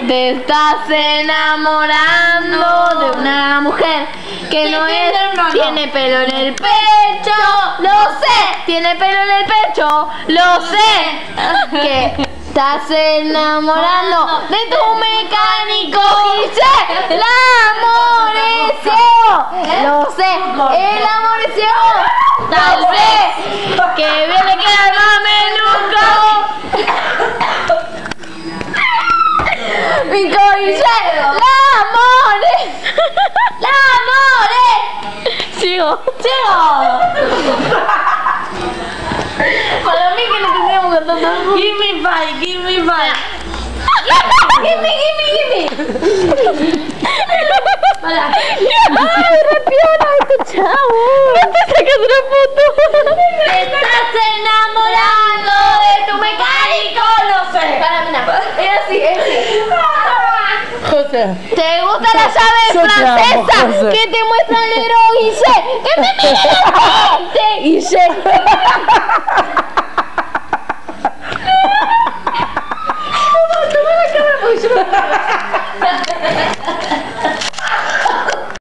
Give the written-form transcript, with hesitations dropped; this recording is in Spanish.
Te estás enamorando de una mujer que no es, tiene pelo en el pecho, lo sé, tiene pelo en el pecho, lo sé, que estás enamorando de tu mecánico y sé, el amor es ciego, lo sé, el amor es ciego, lo sé, que viene que el mameluco. Mi codice, la amores. Sigo. Para mí que le tendríamos que cantar. Give me five. Gimme. Para. Ay, rapiona este chavo. No te sacas una foto. Te estás enamorando de tu mecánico, no sé. Para, mira, es así. José. ¿Te gusta la llave Yo te amo, francesa José. que te muestra el negro Guille? ¡Que te mire la frente, Guille! Toma la cámara porque yo no